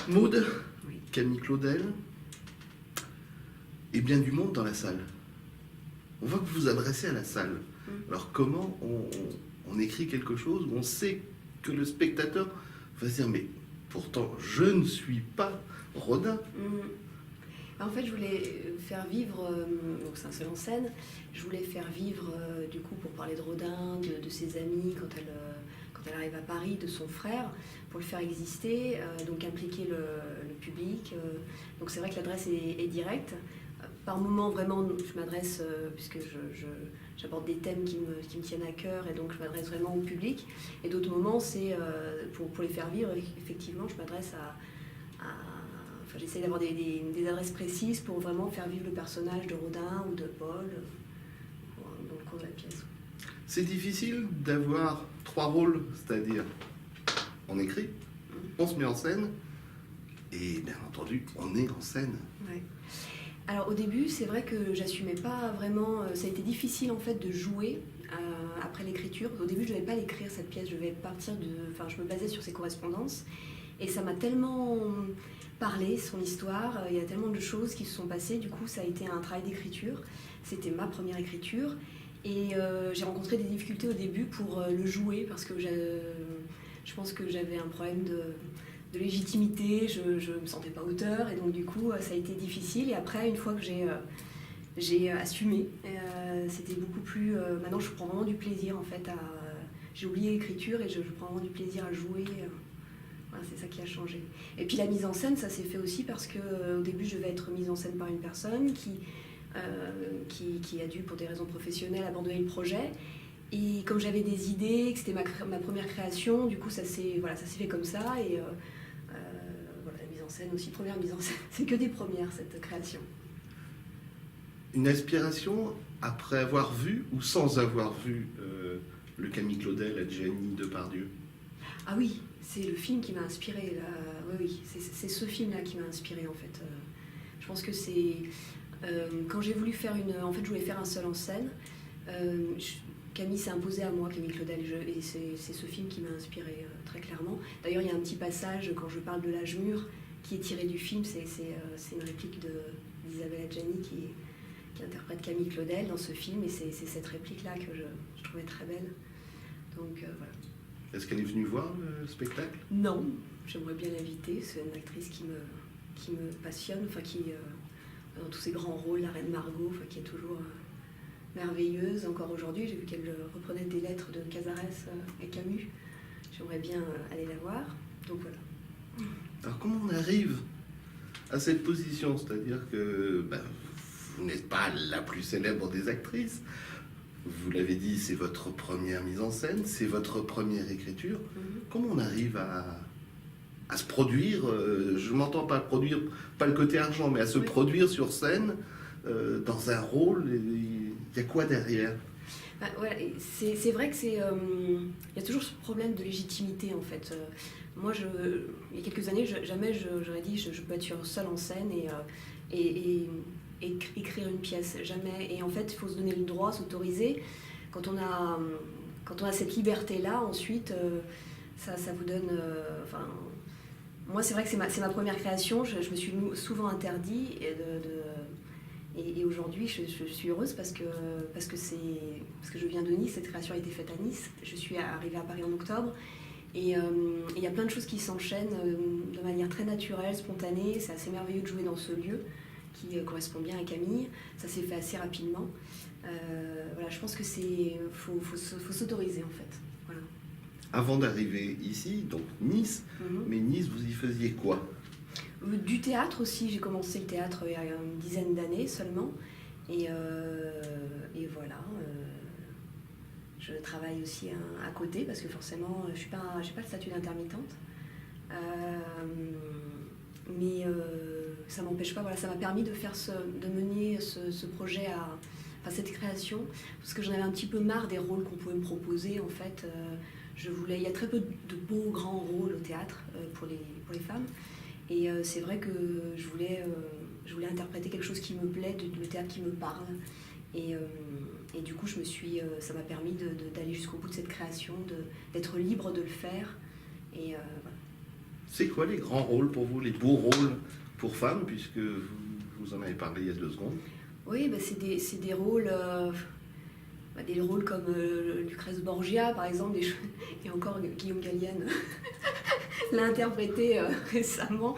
Maude, Oui. Camille Claudel, et bien du monde dans la salle. On voit que vous vous adressez à la salle. Alors comment on écrit quelque chose où on sait que le spectateur va se dire mais pourtant je ne suis pas Rodin. En fait, je voulais faire vivre, donc c'est un seul en scène, je voulais faire vivre, du coup, pour parler de Rodin, de ses amis, quand elle arrive à Paris, de son frère, pour le faire exister, donc impliquer le public. Donc c'est vrai que l'adresse est directe. Par moments, vraiment, je m'adresse, puisque j'aborde des thèmes qui me tiennent à cœur, et donc je m'adresse vraiment au public. Et d'autres moments, c'est pour les faire vivre, effectivement, je m'adresse enfin, j'essaie d'avoir des adresses précises pour vraiment faire vivre le personnage de Rodin ou de Paul dans le cours de la pièce. C'est difficile d'avoir 3 rôles, c'est-à-dire on écrit, on se met en scène, et bien entendu, on est en scène. Ouais. Alors au début, c'est vrai que j'assumais pas vraiment. Ça a été difficile en fait de jouer après l'écriture. Au début, je devais pas l'écrire cette pièce. Je devais partir enfin, je me basais sur ses correspondances, et ça m'a tellement parlé son histoire. Il y a tellement de choses qui se sont passées. Du coup, ça a été un travail d'écriture. C'était ma première écriture, et j'ai rencontré des difficultés au début pour le jouer parce que je pense que j'avais un problème de légitimité, je ne me sentais pas auteur, et donc du coup ça a été difficile. Et après, une fois que j'ai assumé, c'était beaucoup plus... maintenant je prends vraiment du plaisir en fait j'ai oublié l'écriture et je prends vraiment du plaisir à jouer. Voilà, c'est ça qui a changé. Et puis la mise en scène, ça s'est fait aussi parce qu'au début je devais être mise en scène par une personne qui a dû, pour des raisons professionnelles, abandonner le projet. Et comme j'avais des idées, que c'était ma première création, du coup ça s'est fait comme ça. Et voilà, la mise en scène aussi, première mise en scène, c'est que des premières, cette création. Une inspiration après avoir vu ou sans avoir vu le Camille Claudel à Gianni Depardieu? Ah oui, c'est le film qui m'a inspirée. Oui, c'est ce film-là qui m'a inspirée en fait. Je pense que c'est... quand j'ai voulu faire en fait, je voulais faire un seul en scène. Camille s'est imposée à moi, Camille Claudel, et c'est ce film qui m'a inspirée très clairement. D'ailleurs, il y a un petit passage, quand je parle de l'âge mûr, qui est tiré du film, c'est une réplique d'Isabelle Adjani qui interprète Camille Claudel dans ce film, et c'est cette réplique-là que je trouvais très belle. Donc voilà. Est-ce qu'elle est venue voir le spectacle? Non, j'aimerais bien l'inviter, c'est une actrice qui me passionne, enfin qui, dans tous ses grands rôles, la Reine Margot, enfin, qui est toujours... merveilleuse. Encore aujourd'hui, j'ai vu qu'elle reprenait des lettres de Casares et Camus. J'aimerais bien aller la voir. Donc voilà. Alors comment on arrive à cette position? C'est-à-dire que vous n'êtes pas la plus célèbre des actrices. Vous l'avez dit, c'est votre première mise en scène, c'est votre première écriture. Comment on arrive à se produire, je m'entends pas produire, pas le côté argent, mais à se produire sur scène dans un rôle? Il y a quoi derrière? Ouais, c'est vrai que il y a toujours ce problème de légitimité en fait. Moi, il y a quelques années, jamais j'aurais dit je peux être seule en scène et écrire une pièce, jamais. Et en fait, il faut se donner le droit, s'autoriser. Quand on a cette liberté-là, ensuite, ça vous donne... moi, c'est vrai que c'est ma première création. Je me suis souvent interdit et aujourd'hui, je suis heureuse parce que je viens de Nice. Cette création a été faite à Nice. Je suis arrivée à Paris en octobre. Et il y a plein de choses qui s'enchaînent de manière très naturelle, spontanée. C'est assez merveilleux de jouer dans ce lieu qui correspond bien à Camille. Ça s'est fait assez rapidement. Voilà, je pense que faut s'autoriser en fait. Voilà. Avant d'arriver ici, donc Nice, mais Nice, vous y faisiez quoi? Du théâtre aussi, j'ai commencé le théâtre il y a une dizaine d'années seulement. Et voilà, je travaille aussi à côté parce que forcément, je n'ai pas le statut d'intermittente. Mais ça ne m'empêche pas, voilà, ça m'a permis de mener ce projet cette création, parce que j'en avais un petit peu marre des rôles qu'on pouvait me proposer en fait. Il y a très peu de beaux grands rôles au théâtre pour les femmes. Et c'est vrai que je voulais interpréter quelque chose qui me plaît, le théâtre qui me parle. Et du coup, ça m'a permis d'aller jusqu'au bout de cette création, d'être libre de le faire. Et voilà. C'est quoi les grands rôles pour vous, les beaux rôles pour femmes, puisque vous en avez parlé il y a 2 secondes? Oui, bah, c'est des rôles, des rôles comme Lucrèce Borgia, par exemple, et encore Guillaume Gallienne l'a interprété récemment.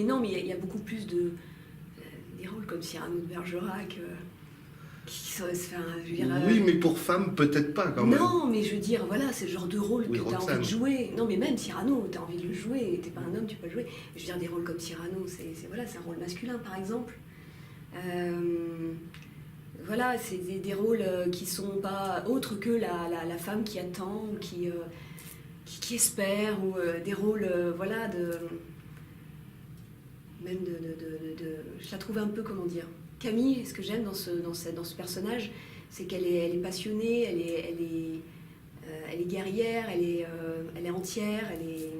Non, mais il y a beaucoup plus des rôles comme Cyrano de Bergerac, qui sont, enfin, je veux dire, Oui, mais pour femmes, peut-être pas quand même. non, mais je veux dire, voilà, c'est le genre de rôle Oui, que tu as Roxane. envie de jouer. Non, mais même Cyrano, tu as envie de le jouer. T'es pas un homme, tu peux le jouer. Je veux dire, des rôles comme Cyrano, voilà, c'est un rôle masculin, par exemple. Voilà, c'est des rôles qui sont pas autres que la femme qui attend, ou qui espère, ou des rôles, voilà, même je la trouve un peu, comment dire. Camille, ce que j'aime dans ce personnage, c'est qu'elle est passionnée, elle est guerrière, elle est entière, elle est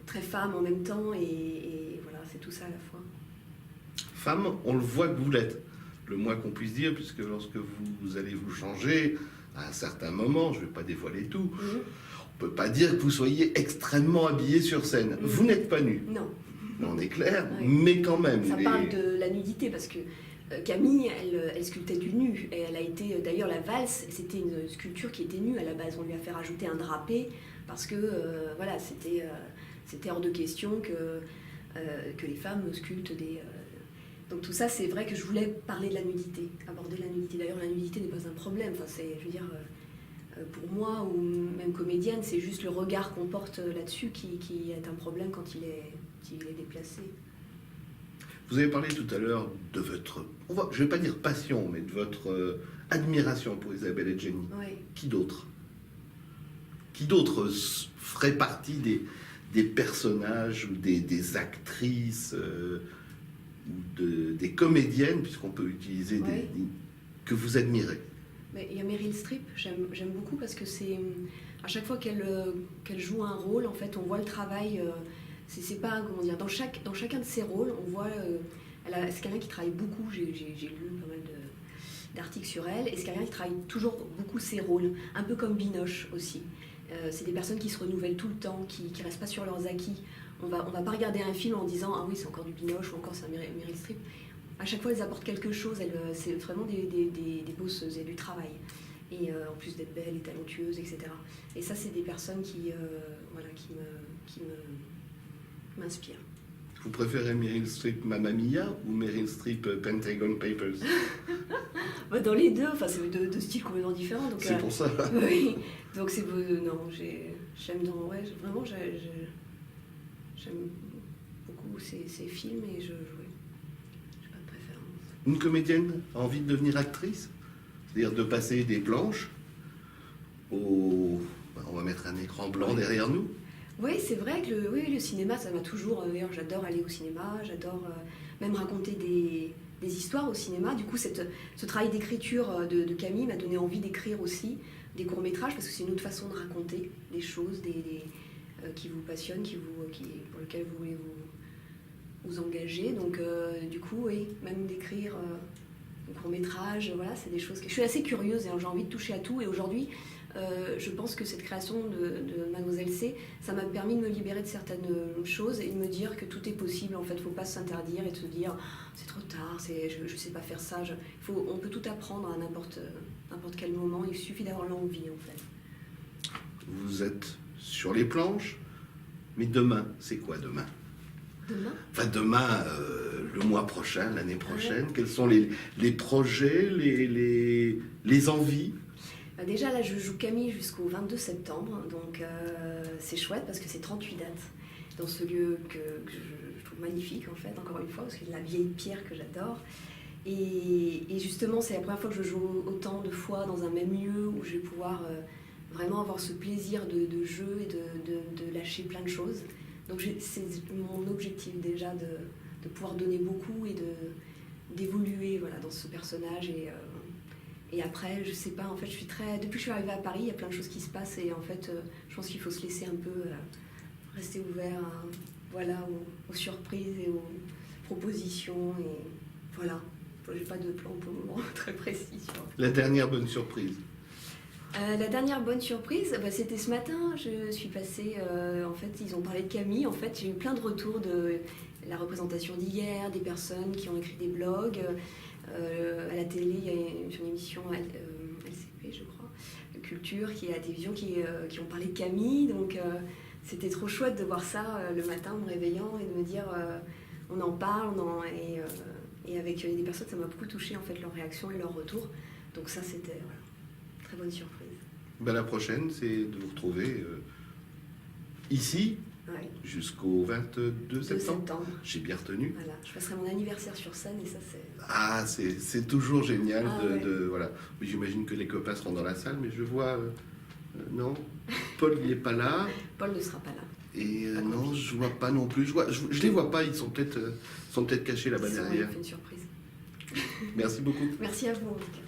très femme en même temps, et voilà, c'est tout ça à la fois. Femme, on le voit que vous l'êtes, le moins qu'on puisse dire, puisque lorsque vous allez vous changer, à un certain moment, je ne vais pas dévoiler tout, on ne peut pas dire que vous soyez extrêmement habillé sur scène. Vous n'êtes pas nu. Non. On est clair, Oui. mais quand même. Ça parle de la nudité, parce que Camille, elle sculptait du nu. Et elle a été, d'ailleurs, la valse, c'était une sculpture qui était nue à la base. On lui a fait rajouter un drapé, parce que voilà, c'était hors de question que les femmes sculptent des... Donc tout ça, c'est vrai que je voulais parler de la nudité, aborder la nudité. D'ailleurs, la nudité n'est pas un problème. Enfin, je veux dire, pour moi, ou même comédienne, c'est juste le regard qu'on porte là-dessus qui est un problème quand il est déplacé. Vous avez parlé tout à l'heure de votre, je ne vais pas dire passion, mais de votre admiration pour Isabelle Adjani. Oui. Qui d'autre ferait partie des personnages ou des actrices ou des comédiennes, puisqu'on peut utiliser que vous admirez? Mais il y a Meryl Streep, j'aime beaucoup, parce que c'est à chaque fois qu'elle joue un rôle, en fait, on voit le travail. C'est pas, comment dire, dans chacun de ses rôles, on voit. C'est quelqu'un qui travaille beaucoup. J'ai lu pas mal d'articles sur elle, et c'est quelqu'un qui travaille toujours beaucoup ses rôles, un peu comme Binoche aussi. C'est des personnes qui se renouvellent tout le temps, qui restent pas sur leurs acquis. On va pas regarder un film en disant ah oui, c'est encore du Binoche, ou encore c'est un Meryl Streep. À chaque fois, elles apportent quelque chose. C'est vraiment des bosseuses et du travail. Et en plus d'être belles et talentueuses, etc. Et ça, c'est des personnes qui m'inspirent. Vous préférez Meryl Streep Mamma Mia ou Meryl Streep Pentagon Papers? Dans les deux, enfin, c'est deux styles complètement différents. Donc, c'est pour ça. Oui, donc c'est... non, j'aime vraiment, j'aime beaucoup ces films, et je n'ai pas de préférence. Une comédienne a envie de devenir actrice? C'est-à-dire de passer des planches on va mettre un écran blanc derrière nous? Oui, c'est vrai que le cinéma, ça m'a toujours... D'ailleurs, j'adore aller au cinéma, j'adore même raconter des histoires au cinéma. Du coup, ce travail d'écriture de Camille m'a donné envie d'écrire aussi des courts-métrages, parce que c'est une autre façon de raconter des choses qui vous passionnent, pour lesquelles vous voulez vous engager. Donc, du coup, oui, même d'écrire un court-métrage, voilà, c'est des choses que... Je suis assez curieuse et j'ai envie de toucher à tout. Et aujourd'hui, je pense que cette création de Mademoiselle C, ça m'a permis de me libérer de certaines choses et de me dire que tout est possible. En fait, il ne faut pas s'interdire et de se dire c'est trop tard, je ne sais pas faire ça. On peut tout apprendre à n'importe quel moment. Il suffit d'avoir l'envie, en fait. Vous êtes sur les planches, mais demain, c'est quoi demain? Demain? Enfin, demain, le mois prochain, l'année prochaine, quels sont les projets, les envies? Déjà, là, je joue Camille jusqu'au 22 septembre, donc c'est chouette parce que c'est 38 dates dans ce lieu que je trouve magnifique, en fait, encore une fois, parce qu'il y a de la vieille pierre que j'adore. Et justement, c'est la première fois que je joue autant de fois dans un même lieu où je vais pouvoir vraiment avoir ce plaisir de jeu et de lâcher plein de choses. Donc c'est mon objectif déjà de pouvoir donner beaucoup et d'évoluer, voilà, dans ce personnage. Et après, je sais pas, en fait, depuis que je suis arrivée à Paris, il y a plein de choses qui se passent, et en fait, je pense qu'il faut se laisser un peu rester ouvert aux surprises et aux propositions, et voilà. J'ai pas de plan pour le moment très précis. La dernière bonne surprise? La dernière bonne surprise, bah, c'était ce matin. Je suis passée, en fait, ils ont parlé de Camille. En fait, j'ai eu plein de retours de la représentation d'hier, des personnes qui ont écrit des blogs. À la télé, il y a une émission LCP, je crois, Culture, qui est à la télévision, qui ont parlé de Camille. Donc, c'était trop chouette de voir ça le matin en me réveillant et de me dire, on en parle, et avec des personnes, ça m'a beaucoup touchée, en fait, leur réaction et leur retour. Donc ça, c'était très bonne surprise. Ben, la prochaine, c'est de vous retrouver ici Ouais. jusqu'au 22 2 septembre. septembre. J'ai bien retenu. Voilà, je passerai mon anniversaire sur scène et ça c'est... Ah, c'est toujours génial Ah, ouais. voilà. Oui, j'imagine que les copains seront dans la salle, mais je vois... non, Paul, il n'est pas là. Paul ne sera pas là. Et Pas non, compris. je vois pas non plus. Je les vois pas, ils sont peut-être cachés là-bas Ils sont- derrière. fait une surprise. Merci beaucoup. Merci à vous en tout cas.